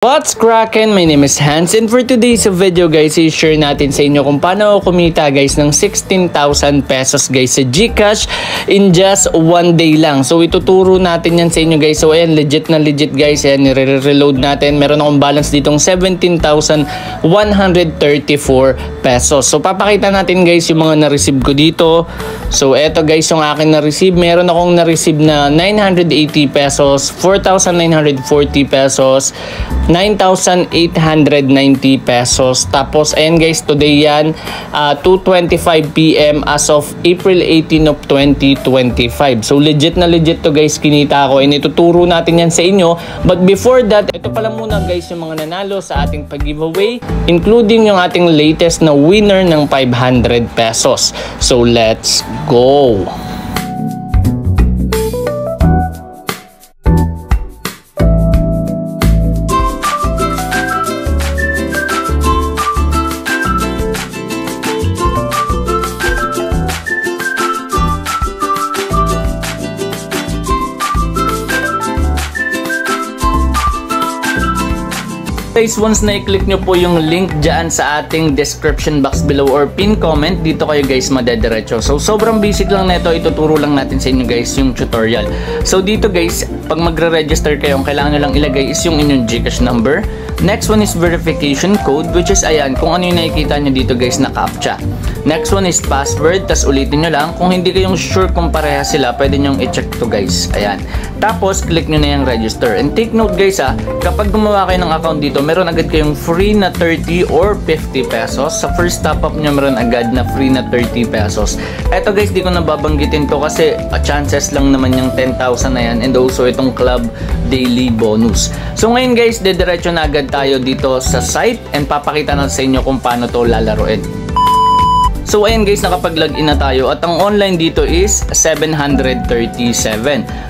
What's crackin'? My name is Hans, and for today's video guys, i-share natin sa inyo kung paano kumita guys ng 16,000 pesos guys sa GCash in just one day lang. So ituturo natin yan sa inyo guys. So ayan, legit na legit guys. Ayan, nire-reload natin. Meron akong balance ditong 17,134 pesos. So papakita natin guys yung mga na-receive ko dito. So eto guys yung akin na-receive. Meron akong na-receive na 980 pesos, 4,940 pesos, 9,890 pesos. Tapos ayan guys, today yan 2:25 PM as of April 18 of 2025. So legit na legit to guys, kinita ko, and ituturo natin yan sa inyo. But before that, ito pala muna guys yung mga nanalo sa ating pag-giveaway, including yung ating latest na winner ng 500 pesos. So let's go! Guys, once na i-click nyo po yung link dyan sa ating description box below or pin comment, dito kayo guys madediretso. So sobrang basic lang nito, ituturo lang natin sa inyo guys yung tutorial. So dito guys, pag magre-register kayo, ang kailangan nyo lang ilagay is yung inyong GCash number. Next one is verification code, which is ayan, kung ano yung nakikita nyo dito guys na CAPTCHA. Next one is password, tas ulitin nyo lang. Kung hindi kayong sure kung pareha sila, pwede nyong i-check to guys. Ayan. Tapos, click nyo na yung register. And take note guys kapag gumawa kayo ng account dito, meron agad kayong free na 30 or 50 pesos. Sa first top up nyo, meron agad na free na 30 pesos. Eto guys, di ko nababanggitin to kasi chances lang naman yung 10,000 na yan. And also itong club daily bonus. So ngayon guys, dediretso na agad tayo dito sa site and papakita natin sa inyo kung paano to lalaroin. So ayan guys, nakapag-login na tayo at ang online dito is 737.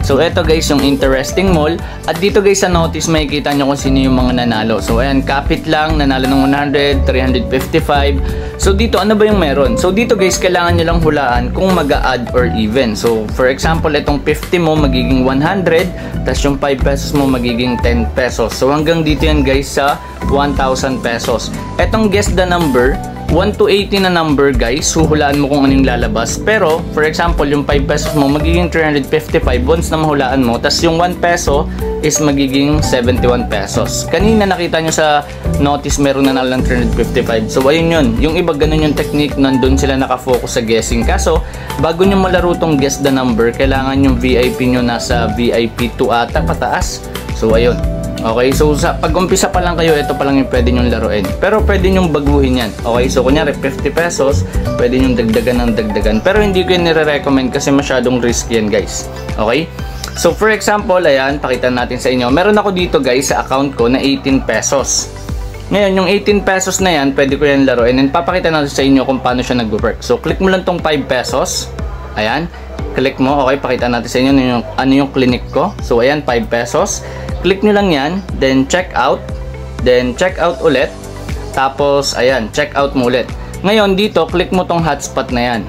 So eto guys yung interesting mall, at dito guys sa notice makikita nyo kung sino yung mga nanalo. So ayan, kapit lang, nanalo ng 100, 355. So dito ano ba yung meron? So dito guys, kailangan nyo lang hulaan kung mag-a-add or even. So for example, itong 50 mo magiging 100, tas yung 5 pesos mo magiging 10 pesos. So hanggang dito yan guys sa 1,000 pesos. Etong guess the number, 1 to 80 na number guys, huhulaan mo kung anong lalabas. Pero for example, yung 5 pesos mo magiging 355 once na mahulaan mo, tas yung 1 peso is magiging 71 pesos. Kanina nakita nyo sa notice meron na lang 355. So ayun yun, yung iba ganun yung technique, nandun sila nakafocus sa guessing. Kaso bago nyo malaro tong guess the number, kailangan yung VIP nyo nasa VIP 2 ata pataas. So ayun. Okay, so sa pag-umpisa pa lang kayo, ito pa lang yung pwede nyong laruin. Pero pwede nyong baguhin yan. Okay, so kunyari 50 pesos, pwede nyong dagdagan ng dagdagan. Pero hindi ko yung nire-recommend kasi masyadong risky yan guys. Okay? So for example, ayan, pakita natin sa inyo. Meron ako dito guys sa account ko na 18 pesos. Ngayon, yung 18 pesos na yan, pwede ko yan laruin. And papakita natin sa inyo kung paano siya nag-work. So click mo lang tong 5 pesos. Ayan, click mo. Okay, pakita natin sa inyo ano yung clinic ko. So ayan, 5 pesos. Click nyo lang yan, then check out ulit, tapos ayan, check out mo ulit. Ngayon dito, click mo tong hotspot na yan.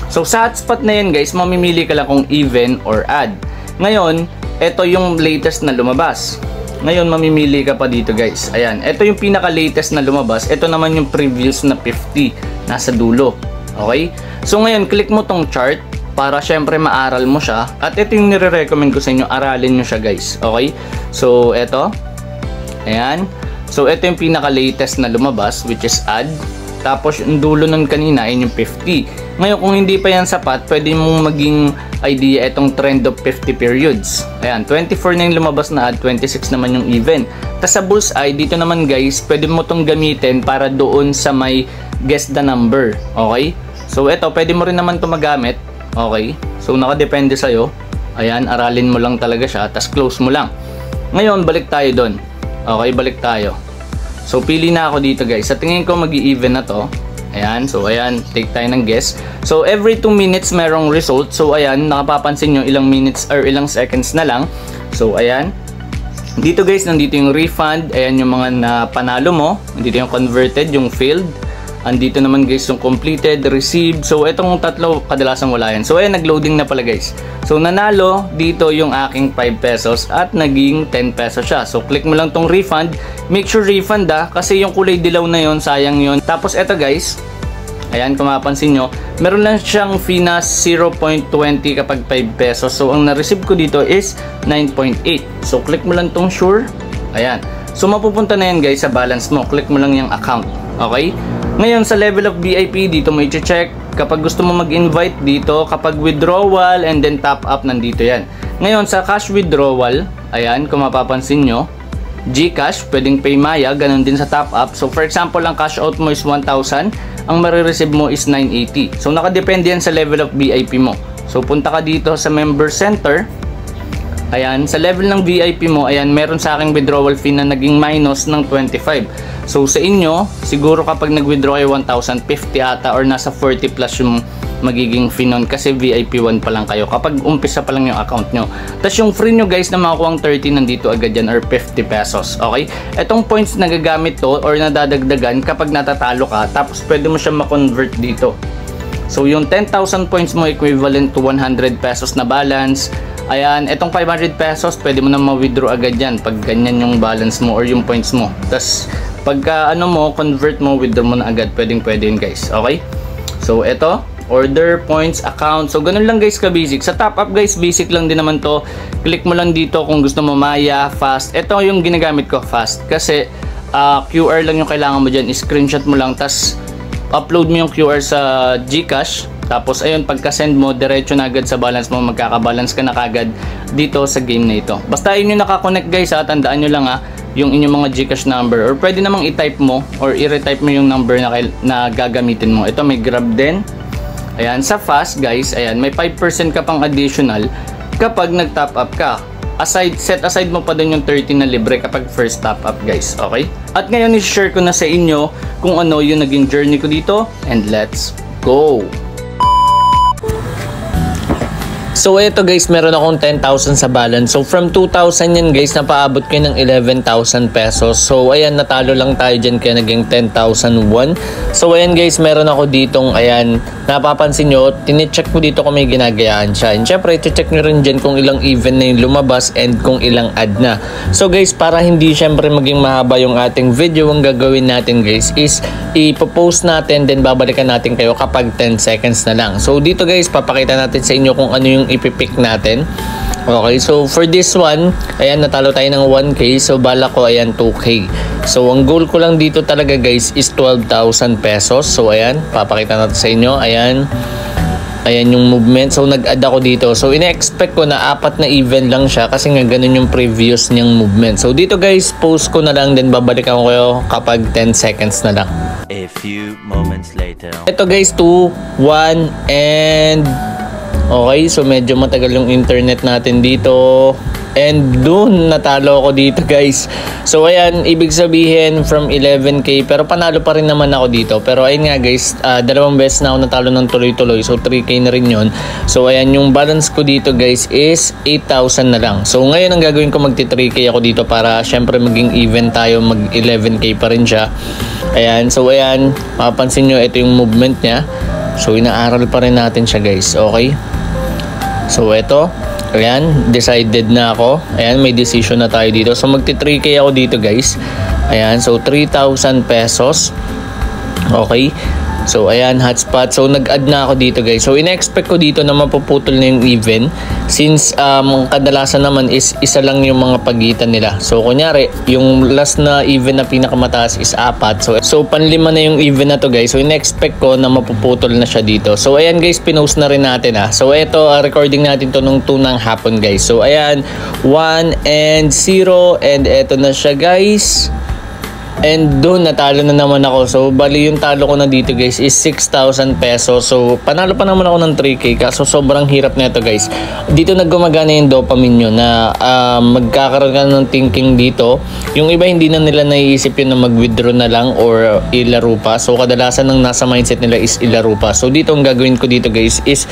So sa hotspot na yan guys, mamimili ka lang kung even or add. Ngayon, ito yung latest na lumabas. Ngayon mamimili ka pa dito guys. Ayan, ito yung pinaka latest na lumabas. Ito naman yung previous na 50, nasa dulo. Okay? So ngayon, click mo tong chart para syempre maaral mo siya, at ito yung nire-recommend ko sa inyo, aralin nyo siya guys. Okay, so ito, ayan, so ito yung pinaka latest na lumabas, which is add. Tapos yung dulo nun kanina ay yung 50. Ngayon kung hindi pa yan sapat, pwede mong maging idea itong trend of 50 periods. Ayan, 24 na yung lumabas na add, 26 naman yung even. Tapos sa bullseye dito naman guys, pwede mo tong gamitin para doon sa may guess the number. Okay, so ito pwede mo rin naman to magamit. Okay, so nakadepende sa'yo. Ayan, aralin mo lang talaga siya, tas close mo lang. Ngayon, balik tayo doon. Okay, balik tayo. So, pili na ako dito guys. Sa tingin ko, mag-i-even na to. Ayan, so ayan, take tayo ng guess. So, every 2 minutes merong result. So, ayan, nakapapansin nyo ilang minutes or ilang seconds na lang. So, ayan. Dito guys, nandito yung refund. Ayan yung mga napanalo mo. Nandito yung converted, yung failed. Andito naman guys yung completed, received. So itong tatlo kadalasan wala yan. So ayan, nag-loading na pala guys. So nanalo dito yung aking 5 pesos at naging 10 pesos siya. So click mo lang tong refund. Make sure refund kasi yung kulay dilaw na yon, sayang yon. Tapos eto guys, ayan, kung mapapansin nyo, meron lang siyang fee na 0.20 kapag 5 pesos. So ang na-receive ko dito is 9.8. So click mo lang tong sure. Ayan. So mapupunta na yan guys sa balance mo. Click mo lang yung account. Okay? Ngayon sa level of VIP, dito mo i-check. Kapag gusto mo mag-invite dito, kapag withdrawal and then top up, nandito yan. Ngayon sa cash withdrawal, ayan, kung mapapansin nyo, GCash, pwedeng Paymaya, ganun din sa top up. So for example, ang cash out mo is 1,000, ang marireceive mo is 980. So nakadepende yan sa level of VIP mo. So punta ka dito sa member center. Ayan, sa level ng VIP mo, ayan, meron sa aking withdrawal fee na naging minus ng 25. So sa inyo, siguro kapag nag-withdraw kayo 1,050 ata or nasa 40 plus yung magiging fee nun kasi VIP 1 pa lang kayo kapag umpisa pa lang yung account nyo. Tapos yung free nyo guys na makakuha ang 30 nandito agad yan or 50 pesos. Okay? Etong points na gagamit to or nadadagdagan kapag natatalo ka, tapos pwede mo siya ma-convert dito. So yung 10,000 points mo equivalent to 100 pesos na balance. Ayan, etong 500 pesos pwede mo na ma-withdraw agad yan pag ganyan yung balance mo or yung points mo. Tapos pagka ano mo, convert mo, withdraw mo na agad. Pwede yun guys. Okay? So eto, order, points, account. So ganun lang guys ka-basic. Sa top up guys, basic lang din naman to. Click mo lang dito kung gusto mo Maya, fast. Ito yung ginagamit ko, fast. Kasi QR lang yung kailangan mo dyan. Screenshot mo lang, tas upload mo yung QR sa GCash. Tapos ayun, pagka-send mo, diretso na agad sa balance mo, magkaka-balance ka na kagad dito sa game na ito. Basta yun yung nakakonect guys ha, tandaan nyo lang ha, yung inyong mga GCash number or pwede namang i-type mo or i-retype mo yung number na gagamitin mo. Ito may Grab din. Ayan, sa fast guys, ayan, may 5% ka pang additional kapag nag-top up ka. Set aside mo pa din yung 30 na libre kapag first top up guys, okay? At ngayon i-share ko na sa inyo kung ano yung naging journey ko dito and let's go! So ito guys, meron akong 10,000 sa balance. So from 2,000 yan guys, napaabot ko ng 11,000 pesos. So ayan, natalo lang tayo dyan kaya naging 10,001. So ayan guys, meron ako ditong, ayan, napapansin nyo, tinicheck ko dito kung may ginagayaan siya. And syempre, check nyo rin dyan kung ilang event na yung lumabas and kung ilang ad na. So guys, para hindi syempre maging mahaba yung ating video, ang gagawin natin guys is ipopost natin, then babalikan natin kayo kapag 10 seconds na lang. So dito guys, papakita natin sa inyo kung ano yung ipipick natin. Okay, so for this one, ayan, natalo tayo ng 1K. So bala ko, ayan, 2K. So ang goal ko lang dito talaga guys is 12,000 pesos. So ayan, papakita natin sa inyo. Ayan, ayan yung movement. So nag-add ako dito. So ina-expect ko na 4 na event lang siya kasi nga ganun yung previous niyang movement. So dito guys, post ko na lang, then babalikan ko kayo kapag 10 seconds na lang. A few moments later. Ito guys, 2, 1, and okay, so medyo matagal yung internet natin dito. And dun, natalo ako dito guys. So ayan, ibig sabihin from 11K, pero panalo pa rin naman ako dito. Pero ayun nga guys, 2 beses na ako natalo ng tuloy-tuloy. So 3K na rin yun. So ayan, yung balance ko dito guys is 8,000 na lang. So ngayon ang gagawin ko, magti 3K ako dito para syempre maging even tayo, mag 11K pa rin siya. Ayan, so ayan, mapapansin nyo, ito yung movement niya. So inaaral pa rin natin siya guys, okay? So ito, ayan, decided na ako. Ayan, may decision na tayo dito. So magti 3K ako dito guys. Ayan, so 3,000 pesos. Okay. So ayan, hotspot. So nag-add na ako dito guys. So ina-expect ko dito na mapuputol na yung even. Since kadalasan naman is isa lang yung mga pagitan nila. So kunyari, yung last na even na pinakamataas is 4. So panlima na yung even na to guys. So ina-expect ko na mapuputol na siya dito. So ayan guys, pinost na rin natin ha. So ito, recording natin to nung 2 ng hapon guys. So ayan, 1 and 0. And eto na siya guys. And doon natalo na naman ako. So bali yung talo ko na dito guys is 6,000 pesos. So panalo pa naman ako ng 3K. Kaso sobrang hirap na ito guys. Dito naggumagana yung dopamine nyo na magkakaroon ka ng thinking dito. Yung iba hindi na nila naiisip yun na mag-withdraw na lang or ilaro pa. So kadalasan ng nasa mindset nila is ilaro pa. So dito ang gagawin ko dito guys is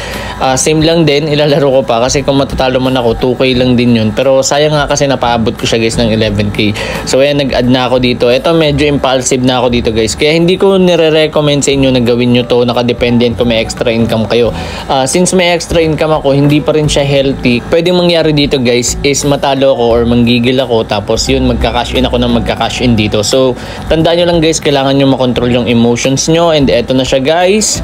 same lang din, ilalaro ko pa. Kasi kung matatalo man ako, 2K lang din yun. Pero sayang nga kasi napaabot ko siya guys ng 11K. So ayan, nag-add na ako dito. Ito medyo impulsive na ako dito guys. Kaya hindi ko nire-recommend sa inyo na gawin nyo to. Nakadepende kung may extra income kayo. Since may extra income ako, hindi pa rin siya healthy. Pwedeng mangyari dito guys is matalo ako or manggigil ako. Tapos yun, magka-cash in ako ng magka-cash in dito. So, tandaan nyo lang guys, kailangan nyo makontrol yung emotions nyo. And eto na siya guys.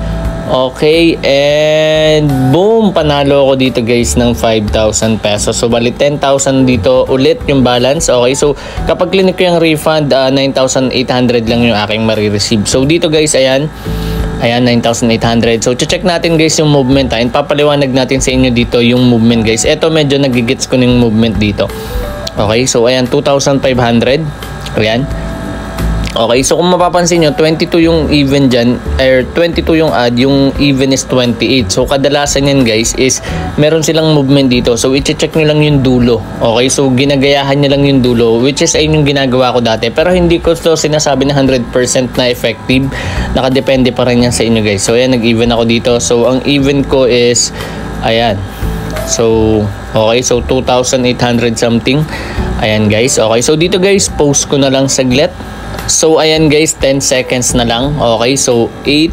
Okay, and boom, panalo ako dito guys ng 5,000 pesos. So bali 10,000 dito ulit yung balance. Okay, so kapag clinic ko yung refund, 9,800 lang yung aking marireceive. So dito guys, ayan 9,800. So check natin guys yung movement. And papaliwanag natin sa inyo dito yung movement guys. Ito medyo nagigits ko ng movement dito. Okay, so ayan 2,500. Ayan. Okay, so kung mapapansin nyo, 22 yung even dyan, or 22 yung odd, yung even is 28. So kadalasan yan guys is meron silang movement dito. So i-check nyo lang yung dulo. Okay, so ginagayahan nyo lang yung dulo, which is ayun yung ginagawa ko dati. Pero hindi ko to sinasabi na 100% na effective. Nakadepende pa rin yan sa inyo guys. So ayan, nag-even ako dito. So ang even ko is, ayan. So, okay, so 2,800 something. Ayan guys, okay. So dito guys, post ko na lang saglit. So ayan guys, 10 seconds na lang. Okay, so 8,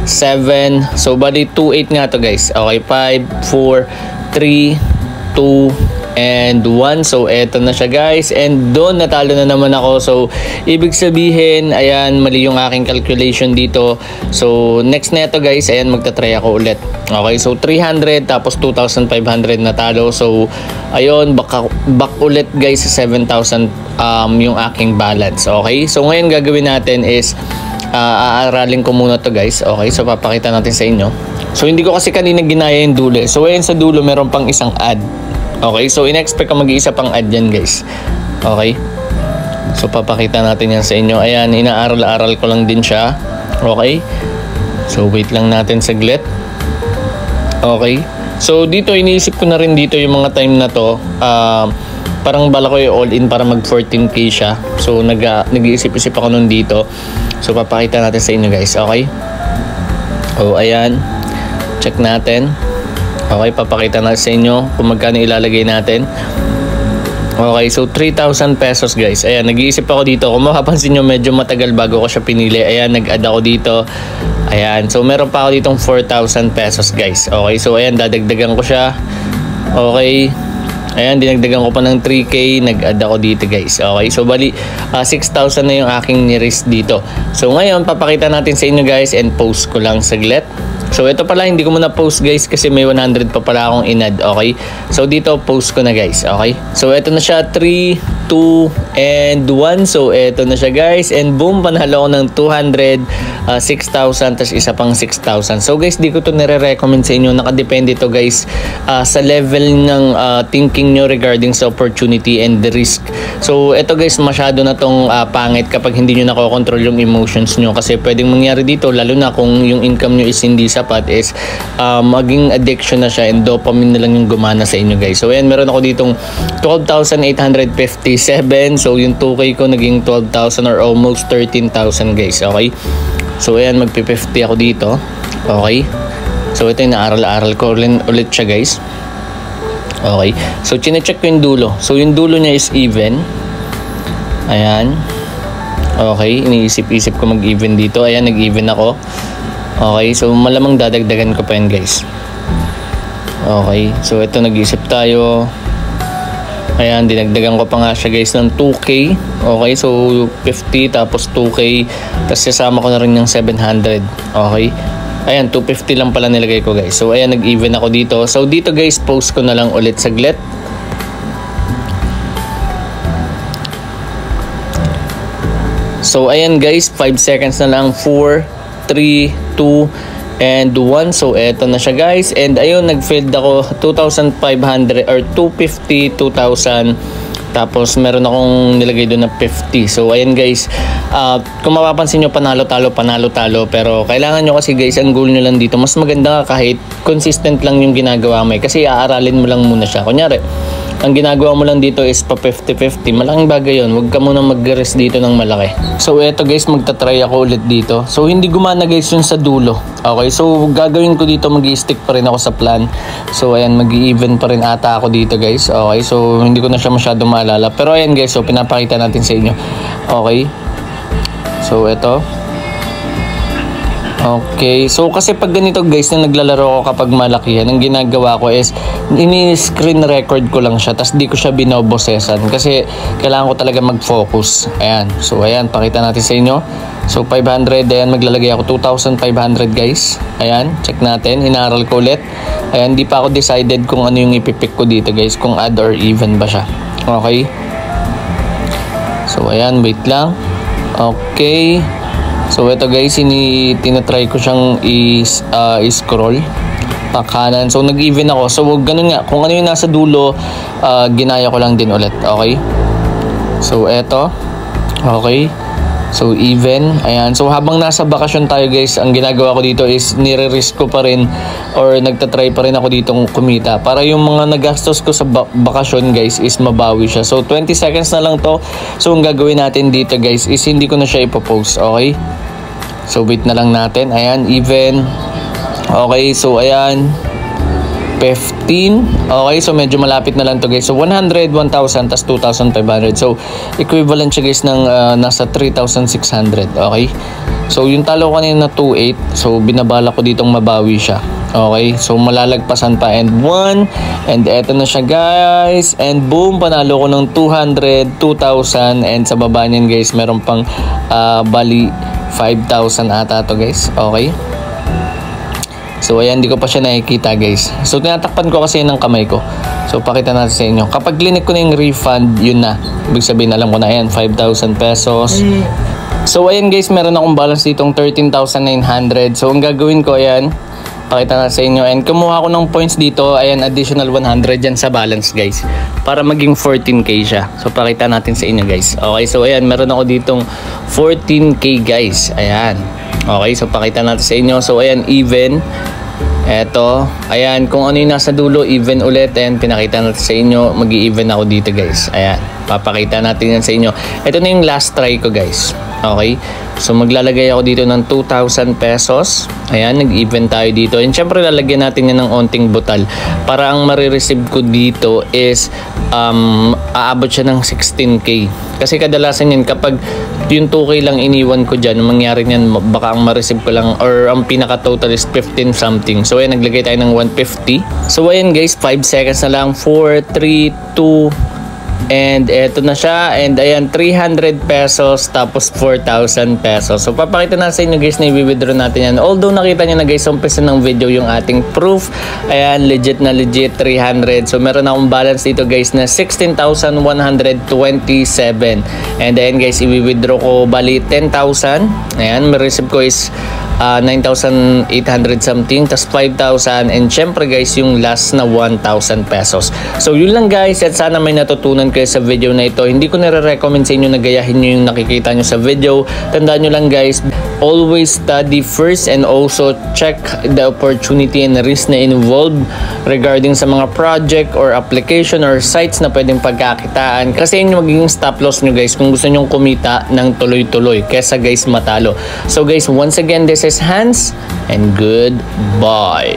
7, so bali 2, 8 nga to guys. Okay, 5, 4, 3, 2, and 1. So eto na siya guys, and doon natalo na naman ako. So ibig sabihin, ayan, mali yung aking calculation dito. So next na ito guys, ayan, magta-try ako ulit. Okay, so 300 tapos 2,500 natalo. So ayun, back ulit guys sa 7,000 yung aking balance. Okay, so ngayon gagawin natin is aaralin ko muna to guys. Okay, so papakita natin sa inyo. So hindi ko kasi kanina ginaya yung dulo. So ayan, sa dulo meron pang isang add. Okay, so in-expect ka mag-iisa pang add yan guys. Okay, so papakita natin yan sa inyo. Ayan, inaaral-aral ko lang din siya. Okay, so wait lang natin saglit. Okay, so dito iniisip ko na rin dito yung mga time na to, parang bala ko yung all-in para mag 14k siya. So nag-iisip-isip ako nun dito. So papakita natin sa inyo guys. Okay, oh ayan, check natin. Okay, papakita natin sa inyo kung magkano ilalagay natin. Okay, so 3,000 pesos guys. Ayan, nag-iisip ako dito. Kung mapapansin nyo, medyo matagal bago ko siya pinili. Ayan, nag-add ako dito. Ayan, so meron pa ako ditong 4,000 pesos guys. Okay, so ayan, dadagdagan ko siya. Okay, ayan, dinagdagan ko pa ng 3k. Nag-add ako dito guys. Okay, so bali 6,000 na yung aking ni-risk dito. So ngayon, papakita natin sa inyo guys, and post ko lang saglit. So ito pala, hindi ko muna post guys kasi may 100 pa pala akong in-add. Okay, so dito post ko na guys. Okay, so ito na siya, 3, 2, and 1. So ito na siya guys, and boom, panalo ko ng 200, 6,000, tas isa pang 6,000. So guys, di ko to nire-recommend sa inyo. Nakadepende to guys sa level ng thinking nyo regarding sa opportunity and the risk. So ito guys, masyado na tong pangit kapag hindi nyo nakokontrol yung emotions nyo, kasi pwedeng mangyari dito, lalo na kung yung income nyo is hindi sapat, is maging addiction na siya, and dopamine na lang yung gumana sa inyo guys. So ayan, meron ako ditong 12,857. So yung 2k ko naging 12,000 or almost 13,000 guys. Okay, so ayan, magpi-50 ako dito. Okay, so ito yung naaral-aral ko ulit siya guys. Okay, so chinecheck ko yung dulo. So yung dulo niya is even. Ayan, okay, iniisip-isip ko mag-even dito. Ayan, nag-even ako. Okay, so malamang dadagdagan ko pa yan guys. Okay, so ito, nag-isip tayo. Ayan, dinagdagan ko pa nga siya guys ng 2k. Okay, so 50 tapos 2k, tapos sasama ko na rin yung 700. Okay, ayan, 250 lang pala nilagay ko guys. So ayan, nag-even ako dito. So dito guys, post ko na lang ulit saglit. So ayan guys, 5 seconds na lang. 4, 3, 2, and 1. So eto na siya guys, and ayun, nag-failed ako 2,500 or 250, 2,000, tapos meron akong nilagay doon na 50. So ayan guys, kung mapapansin nyo, panalo-talo, pero kailangan nyo kasi guys, ang goal nyo lang dito, mas maganda kahit consistent lang yung ginagawa mo, kasi aaralin mo lang muna siya. Kunyari, ang ginagawa mo lang dito is pa 50-50, malaking bagay yun. Huwag ka muna mag-risk dito ng malaki. So eto guys, magta-try ako ulit dito. So hindi gumana guys yun sa dulo. Okay, so gagawin ko dito, mag-i-stick pa rin ako sa plan. So ayan, mag-i-even pa rin ata ako dito guys. Okay, so hindi ko na siya masyado maalala. Pero ayan guys, so pinapakita natin sa inyo. Okay, So ito. Okay, so kasi pag ganito guys na naglalaro ako kapag malakihan, ang ginagawa ko is ini-screen record ko lang siya, tas di ko siya binobosesan kasi kailangan ko talaga mag-focus. Ayan, so ayan, pakita natin sa inyo. So 500, ayan, maglalagay ako 2,500 guys. Ayan, check natin, inaral ko ulit. Ayan, di pa ako decided kung ano yung ipipick ko dito guys, kung odd or even ba siya. Okay, so ayan, wait lang. Okay, so ito guys, tinatry ko siyang i-scroll pa kanan. So nag-even ako. So ganun nga, kung ano yung nasa dulo, ginaya ko lang din ulit. Okay, so eto. Okay, so even. Ayan, so habang nasa bakasyon tayo guys, ang ginagawa ko dito is nire-risk ko pa rin or nagtatry pa rin ako ditong kumita para yung mga nagastos ko sa bakasyon guys is mabawi siya. So 20 seconds na lang to. So ang gagawin natin dito guys is hindi ko na siya ipopost. Okay, so wait na lang natin. Ayan, even. Okay, so ayan, 15. Okay, so medyo malapit na lang to guys. So 100, 1,000, tas 2,500. So equivalent siya guys ng nasa 3,600. Okay, so yung talo ko kanina na 2,800. So binabala ko ditong mabawi siya. Okay, so malalagpasan pa, and 1, and eto na siya guys, and boom, panalo ko ng 200, 2,000, and sa baba niyan guys meron pang bali 5,000 ata to guys. Okay, so ayan, di ko pa siya nakikita guys. So tinatakpan ko kasi ng kamay ko. So pakita natin sa inyo. Kapag clinic ko na yung refund, yun na. Ibig sabihin, alam ko na yan, 5,000 pesos. So ayan guys, meron akong balance ditong 13,900. So ang gagawin ko, ayan, pakita natin sa inyo. And kumuha ko ng points dito, ayan, additional 100 dyan sa balance guys, para maging 14k siya. So pakita natin sa inyo guys. Okay, so ayan, meron ako ditong 14k guys. Ayan. Okay, so pakita natin sa inyo. So ayan, even. Eto, ayan, kung ano yung nasa dulo, even ulit. Ayan, pinakita natin sa inyo, mag-i-even ako dito guys. Ayan, papakita natin yan sa inyo. Ito na yung last try ko guys. Okay, so maglalagay ako dito ng 2,000 pesos. Ayan, nag-even tayo dito. And syempre lalagyan natin yan ng onting butal para ang marireceive ko dito is aabot siya ng 16k. Kasi kadalasan yan kapag yung 2k lang iniwan ko dyan, mangyari nyan baka ang ma-receive ko lang or ang pinaka total is 15 something. So ayan, naglagay tayo ng 150. So ayan guys, 5 seconds na lang. 4, 3, 2, and eto na siya. And ayan, 300 pesos tapos 4,000 pesos. So papakita na sa inyo guys na i-withdraw natin yan. Although nakita nyo na guys, umpisa ng video yung ating proof. Ayan, legit na legit, 300. So meron akong balance dito guys na 16,127. And ayan guys, i-withdraw ko bali 10,000. Ayan, may-receive ko is 9,800 something, tas 5,000, and syempre guys yung last na 1,000 pesos. So yun lang guys, at sana may natutunan kayo sa video na ito. Hindi ko nire-recommend sa inyo na gayahin nyo yung nakikita nyo sa video. Tandaan nyo lang guys, always study first and also check the opportunity and risk na involved regarding sa mga project or application or sites na pwedeng pagkakitaan, kasi yun yung magiging stop loss nyo guys kung gusto nyong kumita ng tuloy-tuloy kesa guys matalo. So guys, once again, this is Hans, and goodbye.